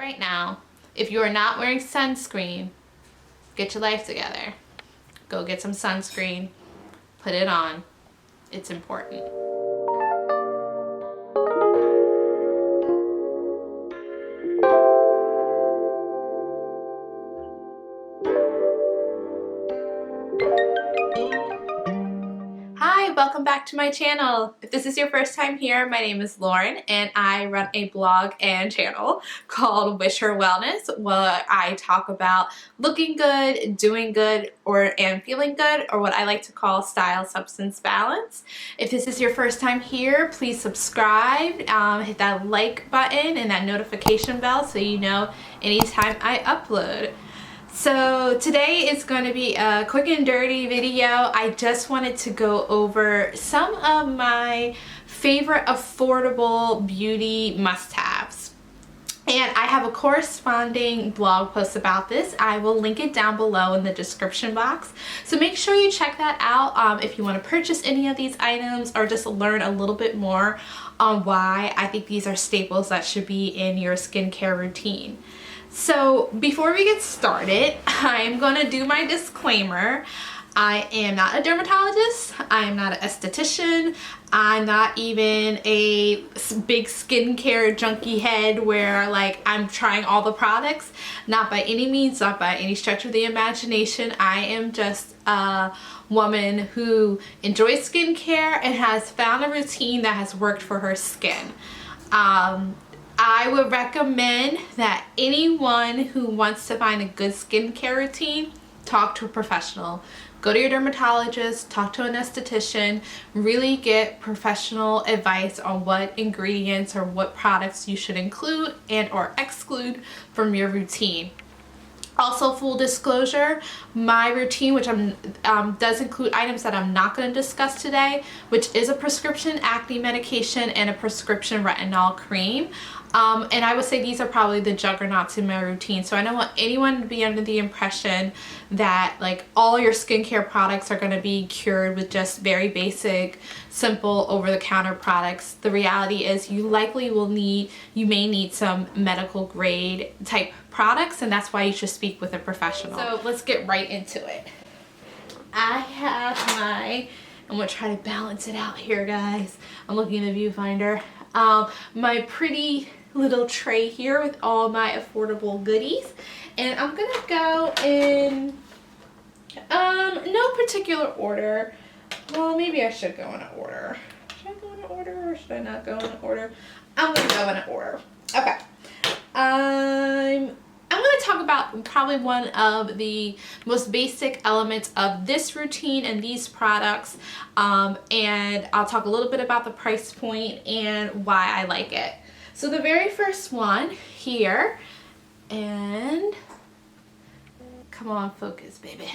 right now, if you are not wearing sunscreen, get your life together. Go get some sunscreen, put it on. It's important. Hi, welcome back to my channel. If this is your first time here, my name is Lauren and I run a blog and channel called Wish Her Wellness, where I talk about looking good, doing good, and feeling good, or what I like to call style substance balance. If this is your first time here, please subscribe, hit that like button and that notification bell so you know anytime I upload. So today is going to be a quick and dirty video. I just wanted to go over some of my favorite affordable beauty must-haves. And I have a corresponding blog post about this. I will link it down below in the description box. So make sure you check that out if you want to purchase any of these items or just learn a little bit more on why I think these are staples that should be in your skincare routine. So before we get started, I'm going to do my disclaimer. I am not a dermatologist, I am not an esthetician, I'm not even a big skincare junkie head where like I'm trying all the products. Not by any means, not by any stretch of the imagination. I am just a woman who enjoys skincare and has found a routine that has worked for her skin. I would recommend that anyone who wants to find a good skincare routine, talk to a professional. Go to your dermatologist, talk to an esthetician, really get professional advice on what ingredients or what products you should include and or exclude from your routine. Also, full disclosure, my routine, which does include items that I'm not going to discuss today, which is a prescription acne medication and a prescription retinol cream. And I would say these are probably the juggernauts in my routine. So I don't want anyone to be under the impression that like all your skincare products are going to be cured with just very basic, simple over-the-counter products. The reality is you may need some medical grade type products, and that's why you should speak with a professional. So let's get right into it. I have I'm going to try to balance it out here, guys. I'm looking in the viewfinder. My pretty little tray here with all my affordable goodies, and I'm gonna go in no particular order. Well, maybe I should go in an order. Should I go in an order or should I not go in an order? I'm gonna go in an order. Okay. I'm going to talk about probably one of the most basic elements of this routine and these products, and I'll talk a little bit about the price point and why I like it. So the very first one here, and come on, focus, baby,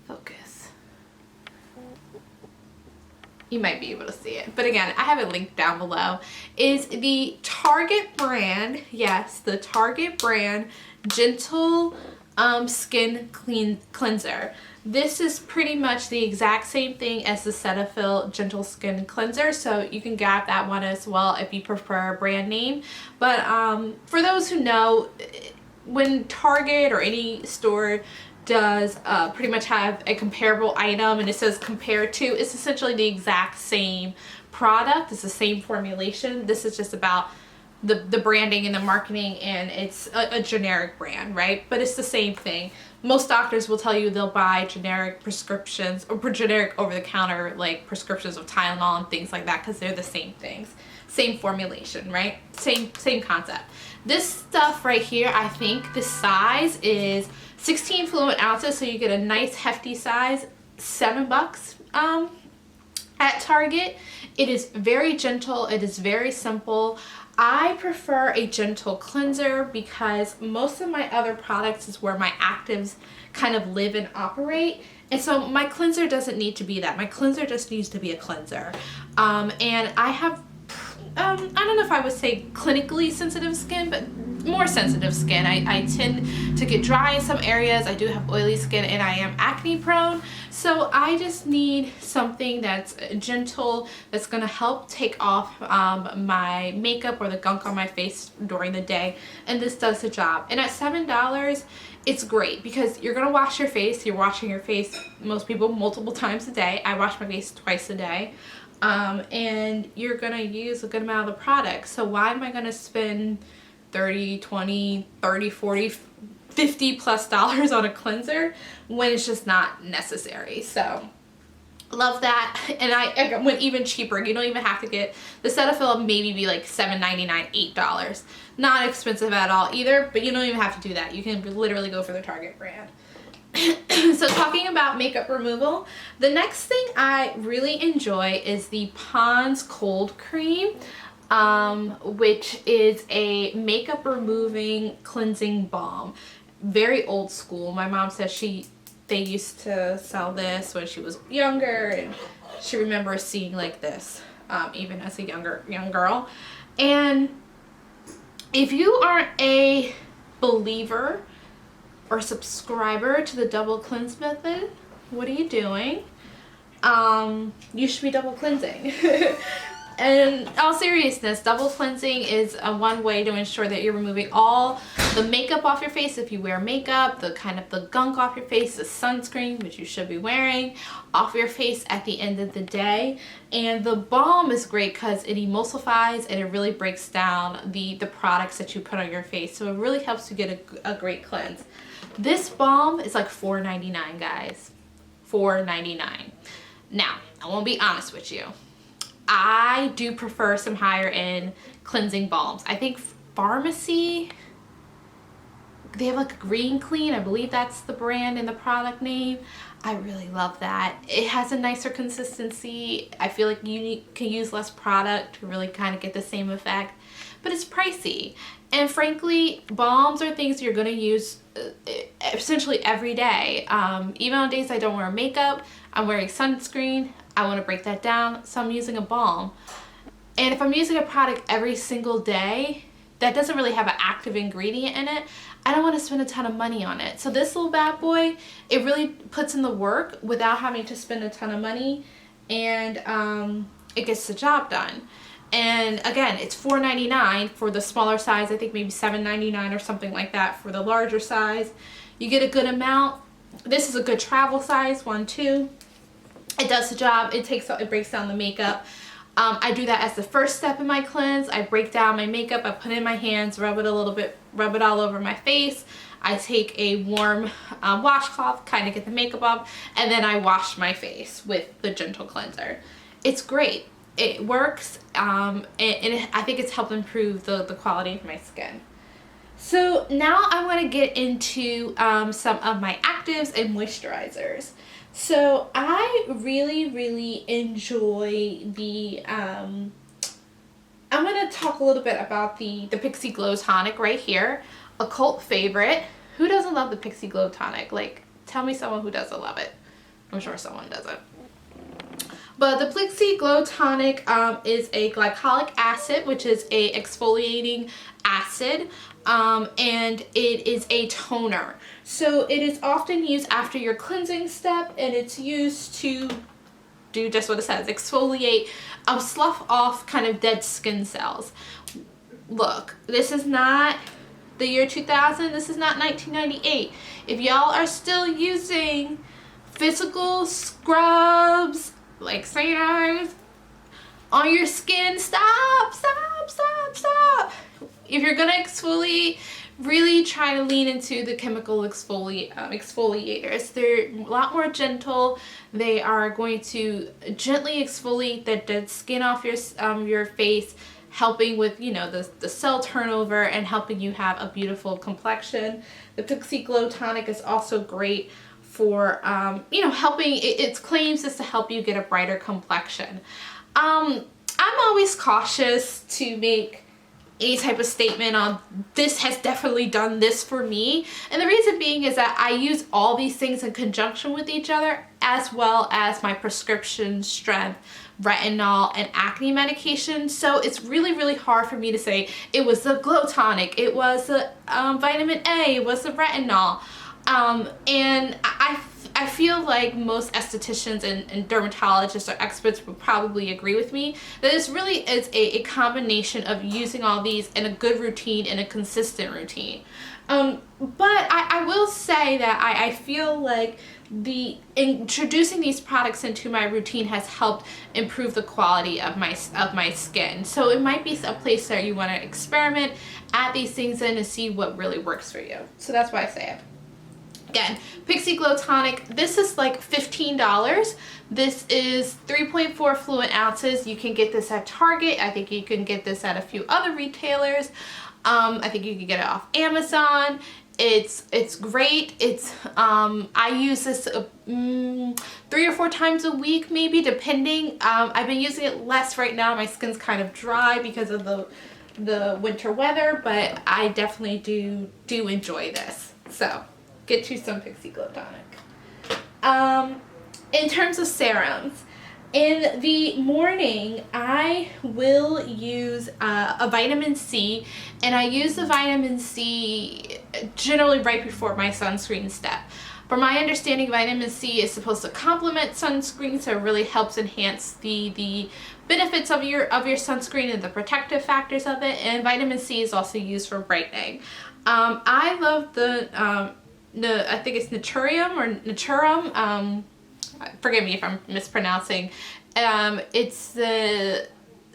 focus. You might be able to see it, but again, I have it linked down below, is the Target brand, yes, the Target brand Gentle Skin Cleanser. This is pretty much the exact same thing as the Cetaphil Gentle Skin Cleanser, so you can grab that one as well if you prefer a brand name. But for those who know, when Target or any store does pretty much have a comparable item and it says compared to, it's essentially the exact same product. It's the same formulation. This is just about the branding and the marketing, and it's a generic brand, right? But it's the same thing. Most doctors will tell you they'll buy generic prescriptions or generic over-the-counter like prescriptions of Tylenol and things like that because they're the same things, same formulation, right? Same concept. This stuff right here, I think the size is 16 fluid ounces, so you get a nice hefty size. $7 at Target. It is very gentle. It is very simple. I prefer a gentle cleanser because most of my other products is where my actives kind of live and operate, and so my cleanser doesn't need to be that. My cleanser just needs to be a cleanser. And I have I don't know if I would say clinically sensitive skin, but more sensitive skin. I tend to get dry in some areas. I do have oily skin and I am acne prone. So I just need something that's gentle, that's gonna help take off my makeup or the gunk on my face during the day. And this does the job. And at $7, it's great because you're gonna wash your face. You're washing your face, most people, multiple times a day. I wash my face twice a day. And you're gonna use a good amount of the product. So why am I gonna spend 30, 20, 30, 40, 50 plus dollars on a cleanser when it's just not necessary? So love that. And I went even cheaper. You don't even have to get the Cetaphil, maybe be like $7.99, $8. Not expensive at all either, but you don't even have to do that. You can literally go for the Target brand. So talking about makeup removal, the next thing I really enjoy is the Pond's Cold Cream, which is a makeup removing cleansing balm. Very old school. My mom says they used to sell this when she was younger, and she remembers seeing like this even as a young girl. And if you are a believer or subscriber to the double cleanse method, what are you doing? You should be double cleansing. And in all seriousness, double cleansing is one way to ensure that you're removing all the makeup off your face if you wear makeup, the gunk off your face, the sunscreen, which you should be wearing, off your face at the end of the day. And the balm is great because it emulsifies and it really breaks down the products that you put on your face. So it really helps you get a great cleanse. This balm is like $4.99, guys. $4.99. Now, I won't be honest with you. I do prefer some higher end cleansing balms. I think Pharmacy, they have like a Green Clean. I believe that's the brand and the product name. I really love that. It has a nicer consistency. I feel like you can use less product to really kind of get the same effect, but it's pricey. And frankly, balms are things you're going to use essentially every day. Even on days I don't wear makeup, I'm wearing sunscreen. I want to break that down, so I'm using a balm. And if I'm using a product every single day that doesn't really have an active ingredient in it, I don't want to spend a ton of money on it. So this little bad boy, it really puts in the work without having to spend a ton of money, and it gets the job done. And again, it's $4.99 for the smaller size. I think maybe $7.99 or something like that for the larger size. You get a good amount. This is a good travel size one too. It does the job. It breaks down the makeup. I do that as the first step in my cleanse. I break down my makeup. I put it in my hands, rub it a little bit, rub it all over my face. I take a warm washcloth, kind of get the makeup off, and then I wash my face with the gentle cleanser. It's great. It works, and I think it's helped improve the quality of my skin. So now I want to get into some of my actives and moisturizers. So I really enjoy the, I'm going to talk a little bit about the Pixi Glow Tonic right here. A cult favorite. Who doesn't love the Pixi Glow Tonic? Like, tell me someone who doesn't love it. I'm sure someone doesn't. But the Pixi Glow Tonic is a glycolic acid, which is a exfoliating acid, and it is a toner. So it is often used after your cleansing step, and it's used to do just what it says, exfoliate, slough off kind of dead skin cells. Look, this is not the year 2000, this is not 1998. If y'all are still using physical scrubs, like St. on your skin, stop. If you're gonna exfoliate, really try to lean into the chemical exfoliators. They're a lot more gentle. They are going to gently exfoliate the dead skin off your face, helping with, you know, the cell turnover and helping you have a beautiful complexion. The Pixi Glow Tonic is also great for, you know, helping, its claims is to help you get a brighter complexion. I'm always cautious to make any type of statement on this has definitely done this for me. And the reason being is that I use all these things in conjunction with each other, as well as my prescription strength retinol and acne medication. So it's really, really hard for me to say it was the Glow Tonic, it was the vitamin A, it was the retinol. And I feel like most estheticians and dermatologists or experts would probably agree with me that this really is a combination of using all these in a good routine and a consistent routine. But I will say that I feel like introducing these products into my routine has helped improve the quality of my skin. So it might be a place that you want to experiment, add these things in and see what really works for you. So that's why I say it. Again, Pixi Glow Tonic, this is like $15. This is 3.4 fluid ounces. You can get this at Target. I think you can get this at a few other retailers. I think you can get it off Amazon. It's great. I use this 3 or 4 times a week, maybe, depending. I've been using it less right now. My skin's kind of dry because of the winter weather, but I definitely do enjoy this. So get you some Pixi Glow Tonic. In terms of serums, in the morning, I will use a vitamin C, and I use the vitamin C generally right before my sunscreen step. From my understanding, vitamin C is supposed to complement sunscreen, so it really helps enhance the benefits of your sunscreen and the protective factors of it. And vitamin C is also used for brightening. I love I think it's Naturum. Forgive me if I'm mispronouncing. It's the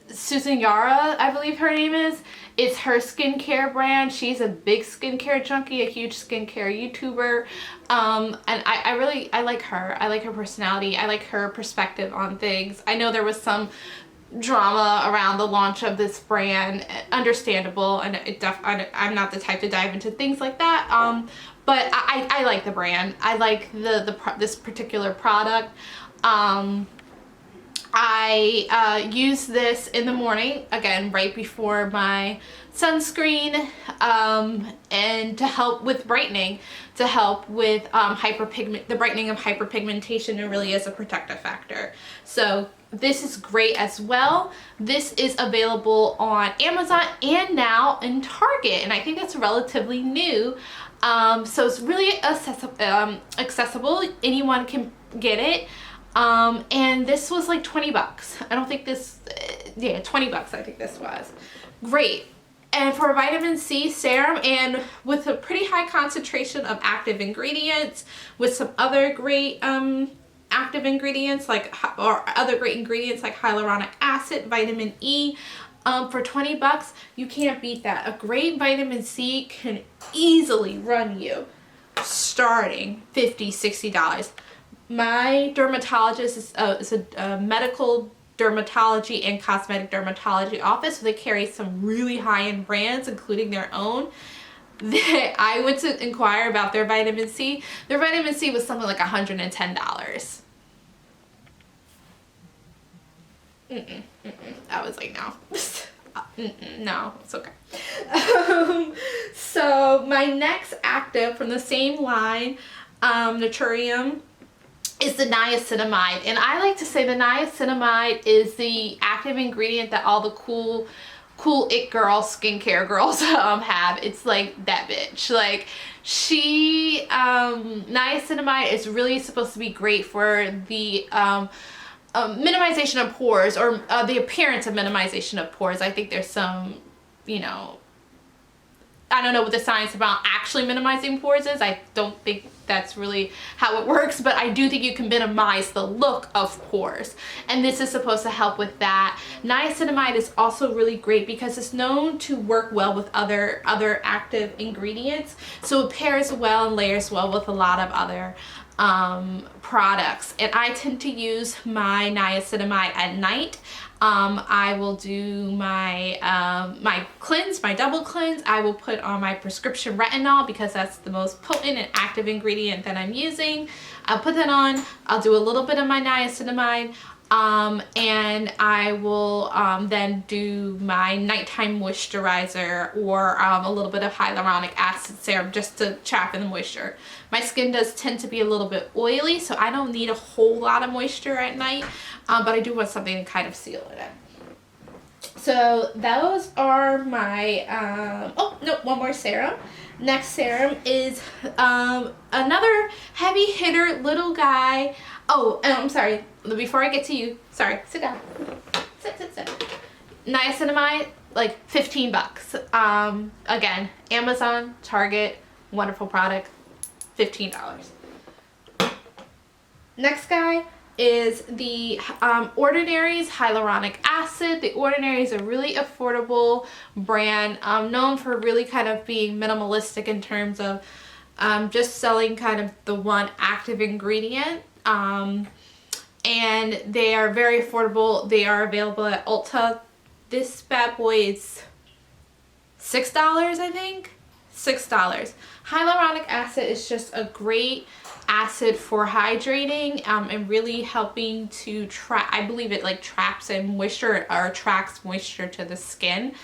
Susan Yara, I believe her name is. It's her skincare brand. She's a big skincare junkie, a huge skincare YouTuber. And I like her. I like her personality. I like her perspective on things. I know there was some drama around the launch of this brand, understandable, and I'm not the type to dive into things like that. But I like the brand. I like this particular product. I use this in the morning, again, right before my sunscreen, and to help with brightening, to help with the brightening of hyperpigmentation. It really is a protective factor. So this is great as well. This is available on Amazon and now in Target, and I think that's relatively new. So it's really accessible. Anyone can get it. And this was like 20 bucks. I don't think this, yeah, 20 bucks I think this was. Great. And for a vitamin C serum, and with a pretty high concentration of active ingredients, with some other great active ingredients or other great ingredients like hyaluronic acid, vitamin E, for 20 bucks, you can't beat that. A great vitamin C can easily run you starting $50, $60. My dermatologist is a medical dermatology and cosmetic dermatology office, so they carry some really high-end brands, including their own. I went to inquire about their vitamin C. Their vitamin C was something like $110. I was like, no. No, it's okay. So my next active from the same line, Naturium, is the niacinamide. And I like to say the niacinamide is the active ingredient that all the cool it girls, skincare girls have. It's like that bitch. Like, niacinamide is really supposed to be great for the minimization of pores, or the appearance of minimization of pores. I think there's some, I don't know what the science about actually minimizing pores is. I don't think that's really how it works, but I do think you can minimize the look of pores, and this is supposed to help with that. Niacinamide is also really great because it's known to work well with other active ingredients, so it pairs well and layers well with a lot of other products. And I tend to use my niacinamide at night. I will do my my cleanse, my double cleanse. I will put on my prescription retinol because that's the most potent and active ingredient that I'm using. I'll put that on. I'll do a little bit of my niacinamide. And I will then do my nighttime moisturizer or a little bit of hyaluronic acid serum just to trap in the moisture. My skin does tend to be a little bit oily, so I don't need a whole lot of moisture at night, but I do want something to kind of seal it in. So those are my, oh no, one more serum. Next serum is another heavy hitter little guy. Oh, I'm sorry, before I get to you, sorry, sit down. Sit. Niacinamide, like 15 bucks. Again, Amazon, Target, wonderful product, $15. Next guy is the Ordinary's Hyaluronic Acid. The Ordinary is a really affordable brand, known for really kind of being minimalistic in terms of just selling kind of the one active ingredient. And they are very affordable. They are available at Ulta. This bad boy is $6, I think. $6. Hyaluronic acid is just a great acid for hydrating and really helping to trap, I believe it like traps in moisture or attracts moisture to the skin.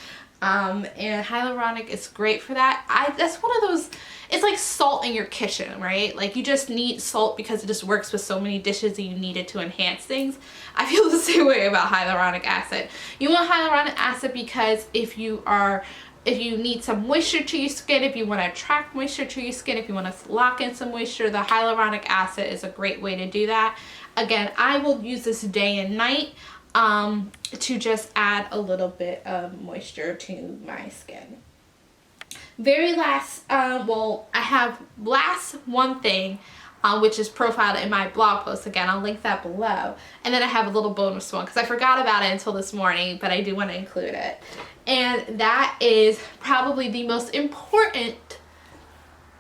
And hyaluronic is great for that. That's one of those, it's like salt in your kitchen, right? Like you just need salt because it just works with so many dishes and you need it to enhance things. I feel the same way about hyaluronic acid. You want hyaluronic acid because if you need some moisture to your skin, if you want to attract moisture to your skin, if you want to lock in some moisture, the hyaluronic acid is a great way to do that. Again, I will use this day and night to just add a little bit of moisture to my skin. Very last, well, I have last one thing, which is profiled in my blog post. Again, I'll link that below. And then I have a little bonus one because I forgot about it until this morning, but I do want to include it. And that is probably the most important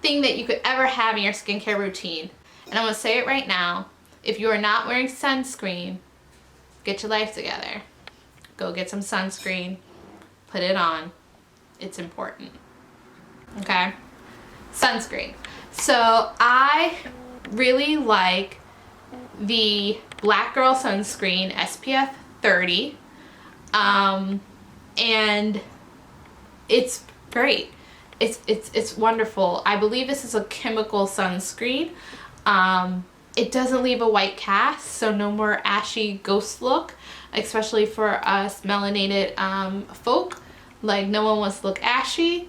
thing that you could ever have in your skincare routine. And I'm going to say it right now. If you are not wearing sunscreen, get your life together. Go get some sunscreen. Put it on. It's important. Okay? Sunscreen. So I really like the Black Girl Sunscreen SPF 30. And it's great. It's wonderful. I believe this is a chemical sunscreen. It doesn't leave a white cast, so no more ashy ghost look, especially for us melanated folk. Like, no one wants to look ashy.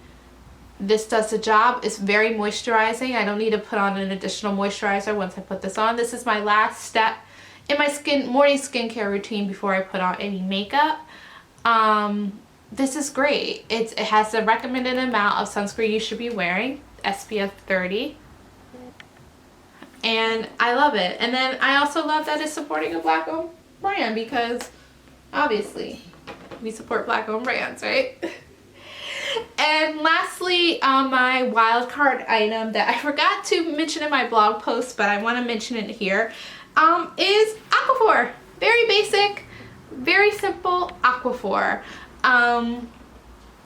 This does the job. It's very moisturizing. I don't need to put on an additional moisturizer once I put this on. This is my last step in my morning skincare routine before I put on any makeup. This is great. It has the recommended amount of sunscreen you should be wearing, SPF 30. And I love it. And then I also love that it's supporting a Black owned brand because obviously we support Black owned brands, right? And lastly, my wild card item that I forgot to mention in my blog post, but I want to mention it here, is Aquaphor. Very basic, very simple Aquaphor.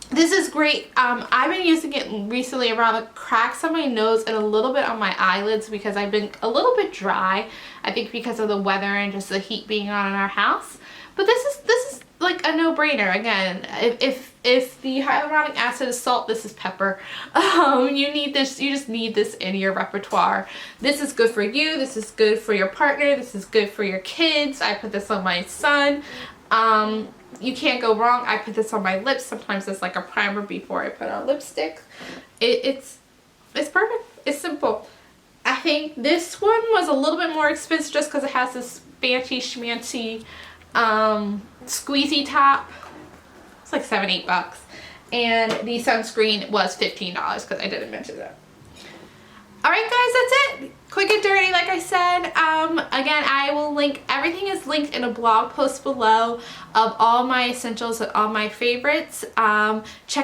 This is great. I've been using it recently around the cracks on my nose and a little bit on my eyelids because I've been a little bit dry. I think because of the weather and just the heat being on in our house. But this is like a no-brainer. Again, if the hyaluronic acid is salt, this is pepper. You need this. You just need this in your repertoire. This is good for you. This is good for your partner. This is good for your kids. I put this on my son. You can't go wrong. I put this on my lips. Sometimes it's like a primer before I put on lipstick. It's perfect. It's simple. I think this one was a little bit more expensive just because it has this fancy schmancy squeezy top. It's like $7-8. And the sunscreen was $15 because I didn't mention that. Alright guys, that's it. Quick and dirty, like I said. Again, I will link, everything is linked in a blog post below of all my essentials and all my favorites. Check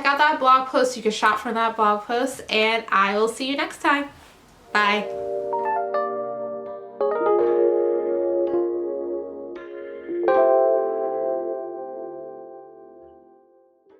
out that blog post. You can shop from that blog post. And I will see you next time. Bye.